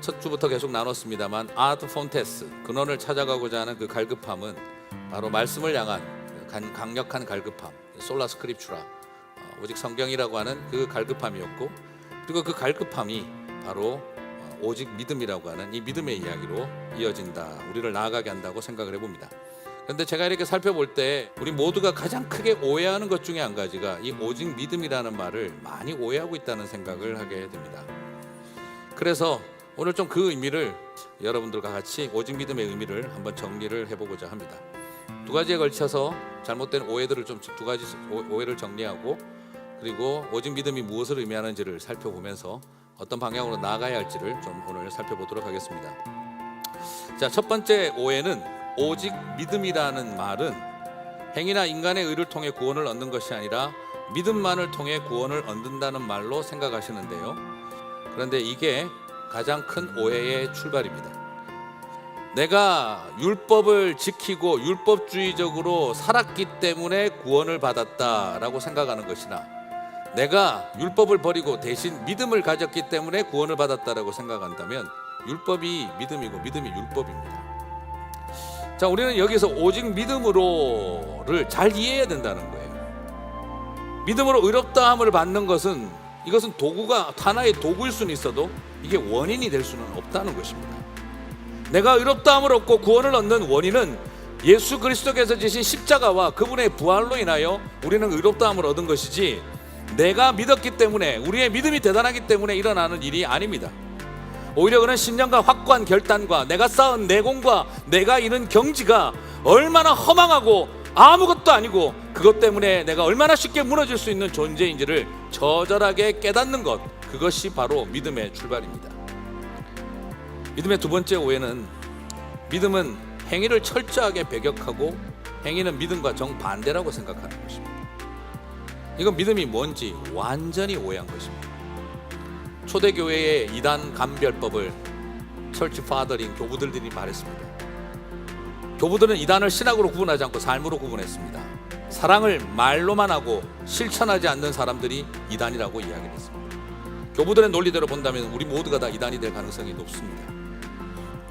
첫 주부터 계속 나눴습니다만 아드 폰테스, 근원을 찾아가고자 하는 그 갈급함은 바로 말씀을 향한 강력한 갈급함, 솔라 스크립추라, 오직 성경이라고 하는 그 갈급함이었고, 그리고 그 갈급함이 바로 오직 믿음이라고 하는 이 믿음의 이야기로 이어진다, 우리를 나아가게 한다고 생각을 해봅니다. 그런데 제가 이렇게 살펴볼 때 우리 모두가 가장 크게 오해하는 것 중에 한 가지가 이 오직 믿음이라는 말을 많이 오해하고 있다는 생각을 하게 됩니다. 그래서 오늘 좀 그 의미를 여러분들과 같이 오직 믿음의 의미를 한번 정리를 해보고자 합니다. 두 가지에 걸쳐서 잘못된 오해들을 좀 두 가지 오해를 정리하고, 그리고 오직 믿음이 무엇을 의미하는지를 살펴보면서 어떤 방향으로 나아가야 할지를 좀 오늘 살펴보도록 하겠습니다. 자, 첫 번째 오해는 오직 믿음이라는 말은 행위나 인간의 의를 통해 구원을 얻는 것이 아니라 믿음만을 통해 구원을 얻는다는 말로 생각하시는데요. 그런데 이게 가장 큰 오해의 출발입니다. 내가 율법을 지키고 율법주의적으로 살았기 때문에 구원을 받았다라고 생각하는 것이나, 내가 율법을 버리고 대신 믿음을 가졌기 때문에 구원을 받았다라고 생각한다면 율법이 믿음이고 믿음이 율법입니다. 자, 우리는 여기서 오직 믿음으로를 잘 이해해야 된다는 거예요. 믿음으로 의롭다함을 받는 것은, 이것은 도구가 하나의 도구일 수는 있어도 이게 원인이 될 수는 없다는 것입니다. 내가 의롭다함을 얻고 구원을 얻는 원인은 예수 그리스도께서 지신 십자가와 그분의 부활로 인하여 우리는 의롭다함을 얻은 것이지, 내가 믿었기 때문에, 우리의 믿음이 대단하기 때문에 일어나는 일이 아닙니다. 오히려 그는 신령과 확고한 결단과 내가 쌓은 내공과 내가 이룬 경지가 얼마나 허망하고 아무것도 아니고, 그것 때문에 내가 얼마나 쉽게 무너질 수 있는 존재인지를 처절하게 깨닫는 것, 그것이 바로 믿음의 출발입니다. 믿음의 두 번째 오해는, 믿음은 행위를 철저하게 배격하고 행위는 믿음과 정반대라고 생각하는 것입니다. 이건 믿음이 뭔지 완전히 오해한 것입니다. 초대교회의 이단 감별법을 철치 파더인 교부들이 말했습니다. 교부들은 이단을 신학으로 구분하지 않고 삶으로 구분했습니다. 사랑을 말로만 하고 실천하지 않는 사람들이 이단이라고 이야기를 했습니다. 교부들의 논리대로 본다면 우리 모두가 다 이단이 될 가능성이 높습니다.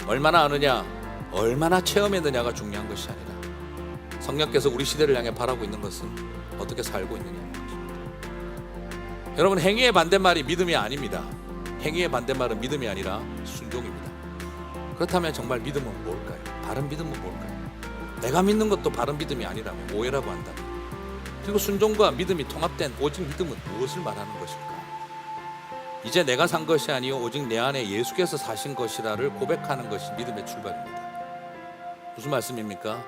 얼마나 아느냐, 얼마나 체험했느냐가 중요한 것이 아니라 성령께서 우리 시대를 향해 바라고 있는 것은 어떻게 살고 있느냐는 것입니다. 여러분, 행위의 반대말이 믿음이 아닙니다. 행위의 반대말은 믿음이 아니라 순종입니다. 그렇다면 정말 믿음은 뭘까요? 바른 믿음은 뭘까요? 내가 믿는 것도 바른 믿음이 아니라면, 오해라고 한다면, 그리고 순종과 믿음이 통합된 오직 믿음은 무엇을 말하는 것일까? 이제 내가 산 것이 아니요 오직 내 안에 예수께서 사신 것이라를 고백하는 것이 믿음의 출발입니다. 무슨 말씀입니까?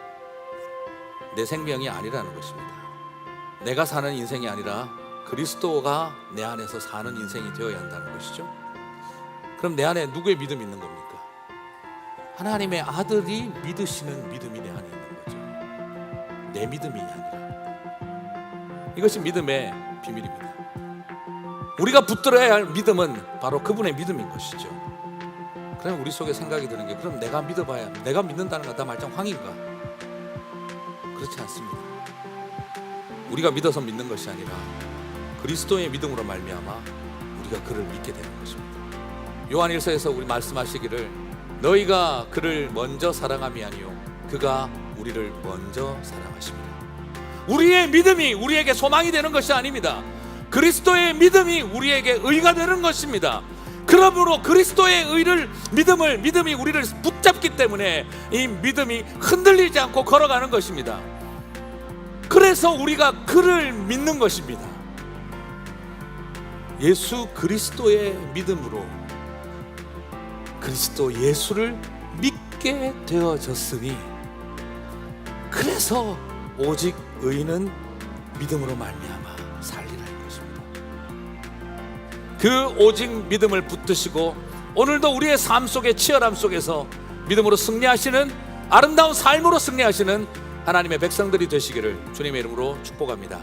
내 생명이 아니라는 것입니다. 내가 사는 인생이 아니라 그리스도가 내 안에서 사는 인생이 되어야 한다는 것이죠. 그럼 내 안에 누구의 믿음이 있는 겁니까? 하나님의 아들이 믿으시는 믿음이 내 안에 있는 거죠. 내 믿음이 아니라. 이것이 믿음의 비밀입니다. 우리가 붙들어야 할 믿음은 바로 그분의 믿음인 것이죠. 그럼 우리 속에 생각이 드는 게, 그럼 내가 믿어봐야, 내가 믿는다는 건 다 말짱 황인가? 그렇지 않습니다. 우리가 믿어서 믿는 것이 아니라 그리스도의 믿음으로 말미암아 우리가 그를 믿게 되는 것입니다. 요한 1서에서 우리 말씀하시기를, 너희가 그를 먼저 사랑함이 아니요 그가 우리를 먼저 사랑하십니다. 우리의 믿음이 우리에게 소망이 되는 것이 아닙니다. 그리스도의 믿음이 우리에게 의가 되는 것입니다. 그러므로 그리스도의 의를, 믿음이 우리를 붙잡기 때문에 이 믿음이 흔들리지 않고 걸어가는 것입니다. 그래서 우리가 그를 믿는 것입니다. 예수 그리스도의 믿음으로 그리스도 예수를 믿게 되어졌으니, 그래서 오직 의인은 믿음으로 말미암아 살리라는 것입니다. 그 오직 믿음을 붙드시고 오늘도 우리의 삶 속의 치열함 속에서 믿음으로 승리하시는, 아름다운 삶으로 승리하시는 하나님의 백성들이 되시기를 주님의 이름으로 축복합니다.